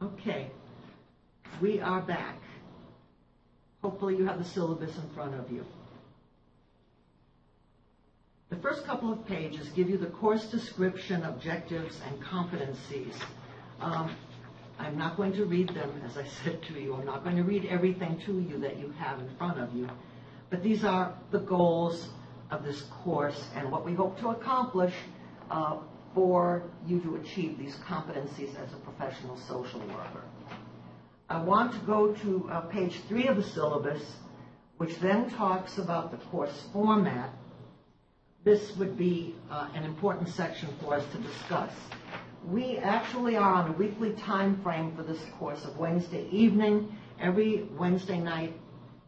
Okay, we are back. Hopefully you have the syllabus in front of you. The first couple of pages give you the course description, objectives, and competencies. I'm not going to read them, as I said to you. I'm not going to read everything to you that you have in front of you. But these are the goals of this course and what we hope to accomplish for you to achieve these competencies as a professional social worker. I want to go to page 3 of the syllabus, which then talks about the course format. This would be an important section for us to discuss. We actually are on a weekly time frame for this course of Wednesday evening. Every Wednesday night,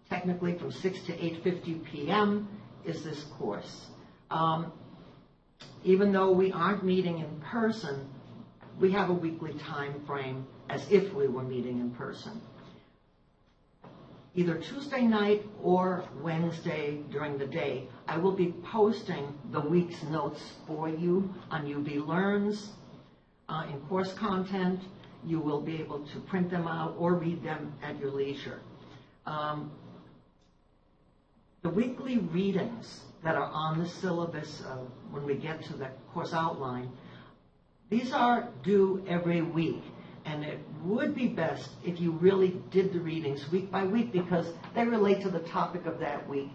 technically from 6 to 8:50 p.m. is this course. Even though we aren't meeting in person, we have a weekly time frame as if we were meeting in person. Either Tuesday night or Wednesday during the day, I will be posting the week's notes for you on UB Learns. In course content, you will be able to print them out or read them at your leisure. The weekly readings that are on the syllabus when we get to the course outline, these are due every week. And it would be best if you really did the readings week by week because they relate to the topic of that week.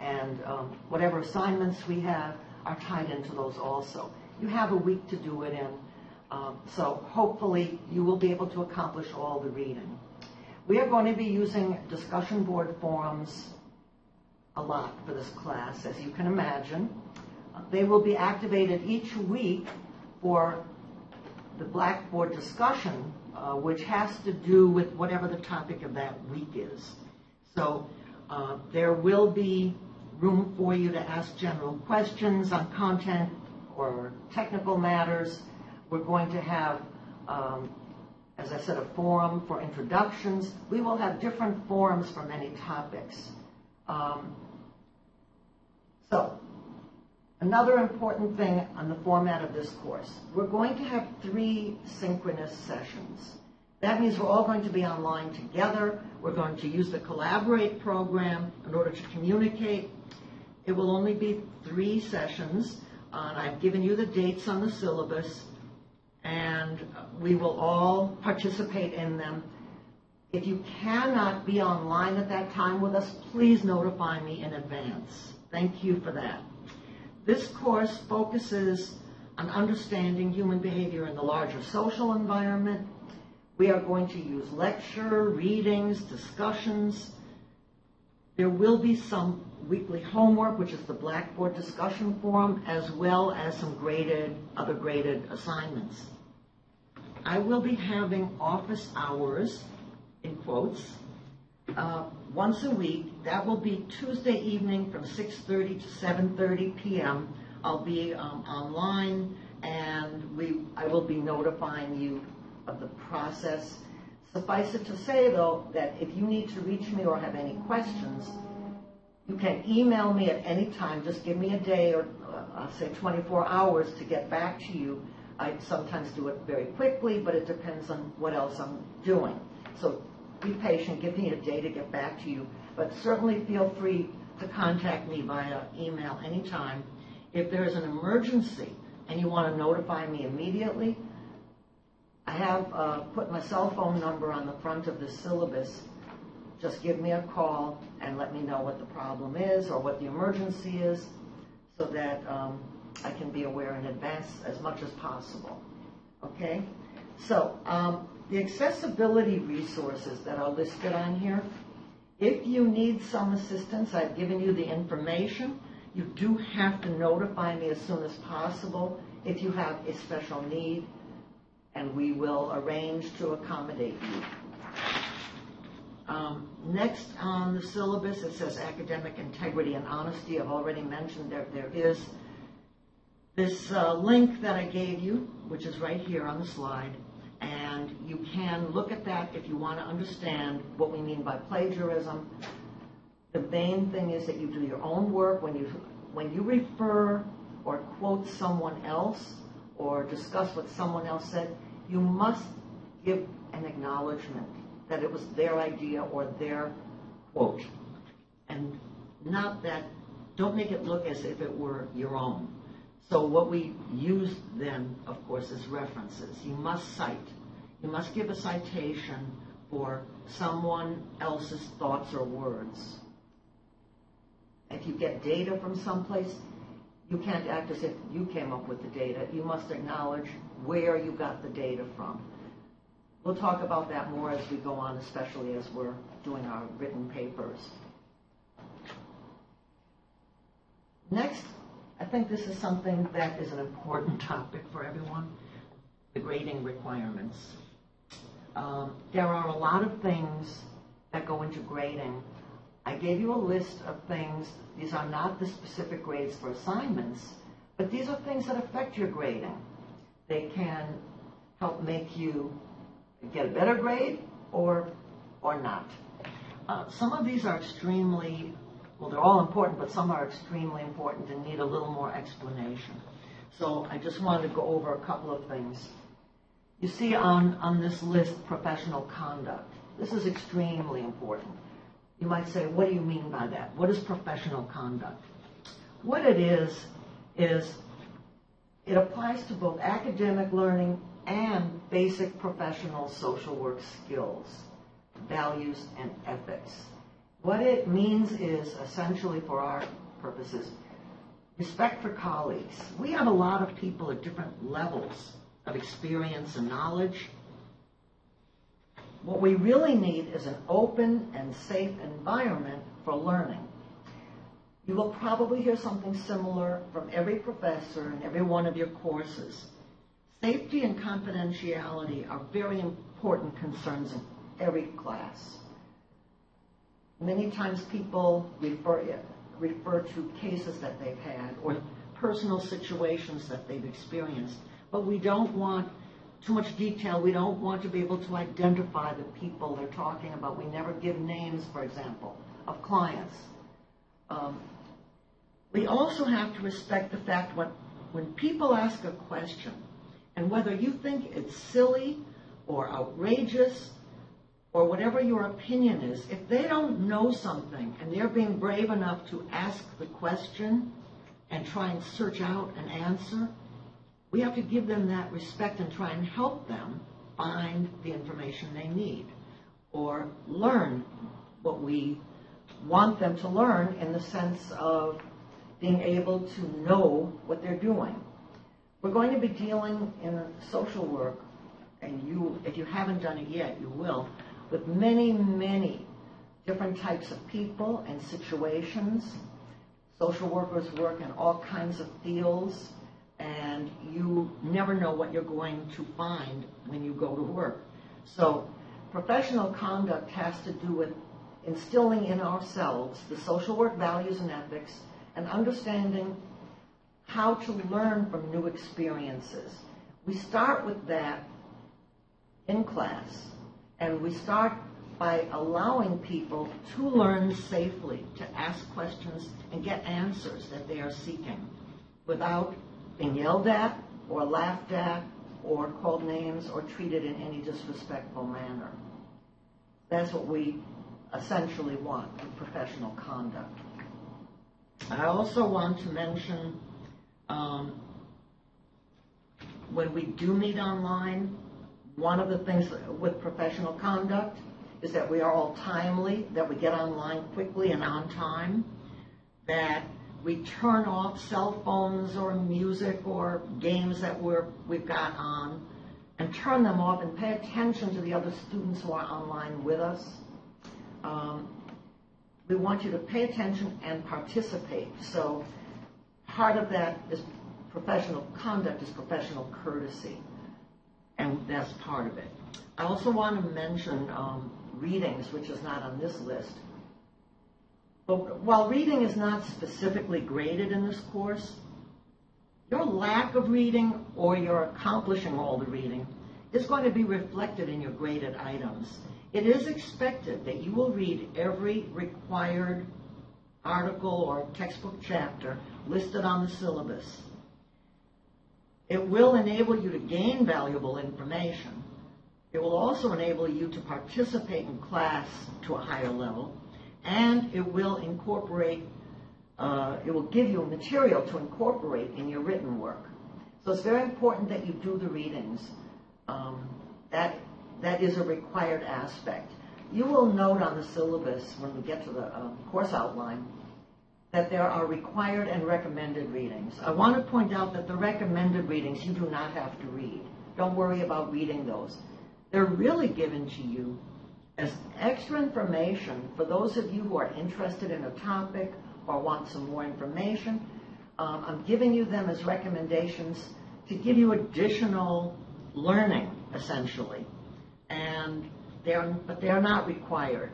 And whatever assignments we have are tied into those also. You have a week to do it in. So hopefully you will be able to accomplish all the reading. We are going to be using discussion board forums a lot for this class, as you can imagine. They will be activated each week for the Blackboard discussion, which has to do with whatever the topic of that week is. So there will be room for you to ask general questions on content or technical matters. We're going to have, as I said, a forum for introductions. We will have different forums for many topics. So, another important thing on the format of this course, we're going to have 3 synchronous sessions. That means we're all going to be online together. We're going to use the Collaborate program in order to communicate. It will only be 3 sessions, and I've given you the dates on the syllabus, and we will all participate in them. If you cannot be online at that time with us, please notify me in advance. Thank you for that. This course focuses on understanding human behavior in the larger social environment. We are going to use lecture, readings, discussions. There will be some weekly homework, which is the Blackboard discussion forum, as well as some other graded assignments. I will be having office hours, in quotes, once a week. That will be Tuesday evening from 6:30 to 7:30 p.m. I'll be online, and I will be notifying you of the process. Suffice it to say, though, that if you need to reach me or have any questions, you can email me at any time. Just give me a day or, say, 24 hours to get back to you. I sometimes do it very quickly, but it depends on what else I'm doing. So be patient. Give me a day to get back to you. But certainly feel free to contact me via email anytime. If there is an emergency and you want to notify me immediately, I have put my cell phone number on the front of the syllabus. Just give me a call and let me know what the problem is or what the emergency is so that I can be aware in advance as much as possible. Okay? So, the accessibility resources that are listed on here, if you need some assistance, I've given you the information. You do have to notify me as soon as possible if you have a special need, and we will arrange to accommodate you. Next on the syllabus, it says academic integrity and honesty. I've already mentioned there is this link that I gave you, which is right here on the slide, and you can look at that if you want to understand what we mean by plagiarism. The main thing is that you do your own work. When you refer or quote someone else or discuss what someone else said, you must give an acknowledgement that it was their idea or their quote. And not that, don't make it look as if it were your own. So what we use then, of course, is references. You must cite. You must give a citation for someone else's thoughts or words. If you get data from someplace, you can't act as if you came up with the data. You must acknowledge where you got the data from. We'll talk about that more as we go on, especially as we're doing our written papers. Next, I think this is something that is an important topic for everyone, the grading requirements. There are a lot of things that go into grading. I gave you a list of things. These are not the specific grades for assignments, but these are things that affect your grading. They can help make you get a better grade or not. Some of these are extremely, well, they're all important, but some are extremely important and need a little more explanation. So I just wanted to go over a couple of things. You see on this list, professional conduct. This is extremely important. You might say, what do you mean by that? What is professional conduct? What it is it applies to both academic learning and basic professional social work skills, values, and ethics. What it means is, essentially for our purposes, respect for colleagues. We have a lot of people at different levels of experience and knowledge. What we really need is an open and safe environment for learning. You will probably hear something similar from every professor in every one of your courses. Safety and confidentiality are very important concerns in every class. Many times people refer to cases that they've had or personal situations that they've experienced, but we don't want too much detail. We don't want to be able to identify the people they're talking about. We never give names, for example, of clients. We also have to respect the fact when people ask a question, and whether you think it's silly or outrageous or whatever your opinion is, if they don't know something and they're being brave enough to ask the question and try and search out an answer, we have to give them that respect and try and help them find the information they need or learn what we want them to learn, in the sense of being able to know what they're doing. We're going to be dealing in social work, and if you haven't done it yet, you will, with many, many different types of people and situations. Social workers work in all kinds of fields, and you never know what you're going to find when you go to work. So professional conduct has to do with instilling in ourselves the social work values and ethics and understanding how to learn from new experiences. We start with that in class, and we start by allowing people to learn safely, to ask questions and get answers that they are seeking without being yelled at or laughed at or called names or treated in any disrespectful manner. That's what we essentially want in professional conduct. I also want to mention when we do meet online, one of the things with professional conduct is that we are all timely, that we get online quickly and on time, that we turn off cell phones or music or games that we've got on, and turn them off and pay attention to the other students who are online with us. We want you to pay attention and participate. So part of that is professional conduct, is professional courtesy, and that's part of it. I also want to mention readings, which is not on this list. But while reading is not specifically graded in this course, your lack of reading or your accomplishing all the reading is going to be reflected in your graded items. It is expected that you will read every required article or textbook chapter listed on the syllabus. It will enable you to gain valuable information. It will also enable you to participate in class to a higher level, and it will incorporate, it will give you material to incorporate in your written work. So it's very important that you do the readings. That is a required aspect. You will note on the syllabus when we get to the course outline that there are required and recommended readings. I want to point out that the recommended readings you do not have to read. Don't worry about reading those. They're really given to you as extra information for those of you who are interested in a topic or want some more information. I'm giving you them as recommendations to give you additional learning, essentially. But they're not required.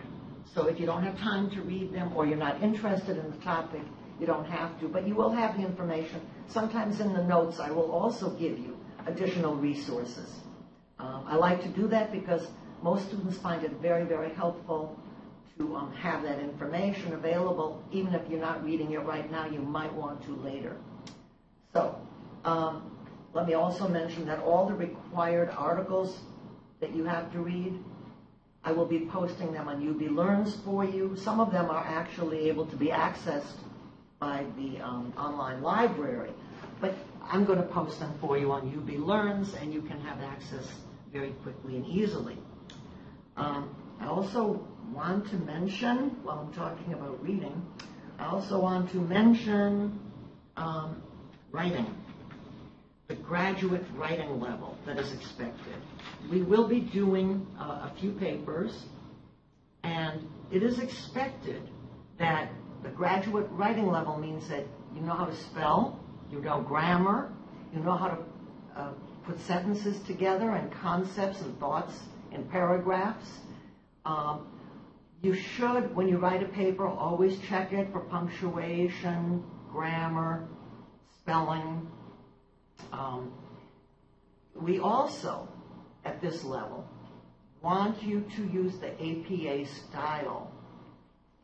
So if you don't have time to read them or you're not interested in the topic, you don't have to. But you will have the information. Sometimes in the notes I will also give you additional resources. I like to do that because most students find it very, very helpful to have that information available. Even if you're not reading it right now, you might want to later. So let me also mention that all the required articles that you have to read, I will be posting them on UB Learns for you. Some of them are actually able to be accessed by the online library, but I'm going to post them for you on UB Learns, and you can have access very quickly and easily. I also want to mention, while I'm talking about reading, I also want to mention writing, the graduate writing level that is expected. We will be doing a few papers, and it is expected that the graduate writing level means that you know how to spell, you know grammar, you know how to put sentences together and concepts and thoughts in paragraphs. You should, when you write a paper, always check it for punctuation, grammar, spelling. We also, at this level, want you to use the APA style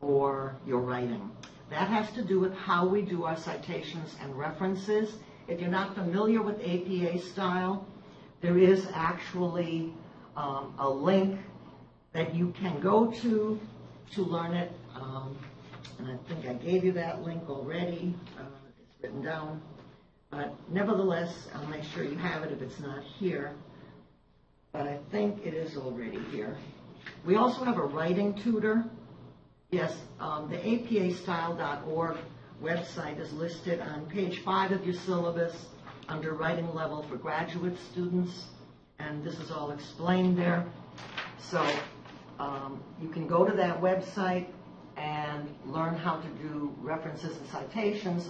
for your writing. That has to do with how we do our citations and references. If you're not familiar with APA style, there is actually a link that you can go to learn it. And I think I gave you that link already. It's written down. But nevertheless, I'll make sure you have it if it's not here. But I think it is already here. We also have a writing tutor. Yes, the apastyle.org website is listed on page 5 of your syllabus under writing level for graduate students. And this is all explained there. So you can go to that website and learn how to do references and citations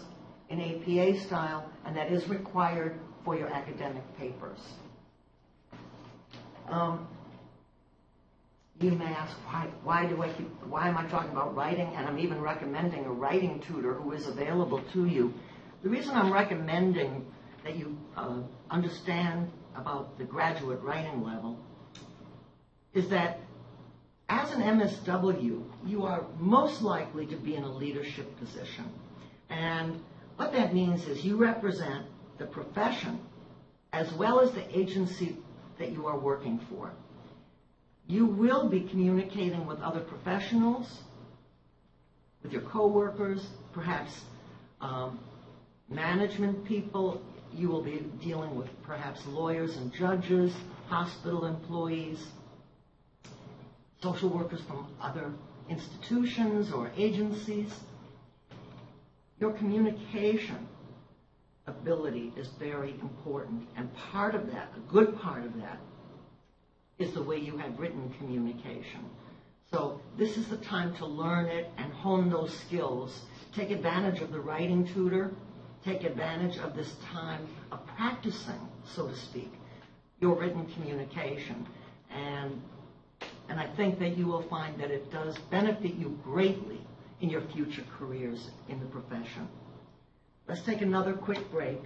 in APA style, and that is required for your academic papers. You may ask, why am I talking about writing? And I'm even recommending a writing tutor who is available to you. The reason I'm recommending that you understand about the graduate writing level is that as an MSW, you are most likely to be in a leadership position. And what that means is you represent the profession as well as the agency that you are working for. You will be communicating with other professionals, with your coworkers, perhaps management people. You will be dealing with perhaps lawyers and judges, hospital employees, social workers from other institutions or agencies. Your communication ability is very important, and part of that, a good part of that, is the way you have written communication. So this is the time to learn it and hone those skills. Take advantage of the writing tutor. Take advantage of this time of practicing, so to speak, your written communication. And I think that you will find that it does benefit you greatly in your future careers in the profession. Let's take another quick break.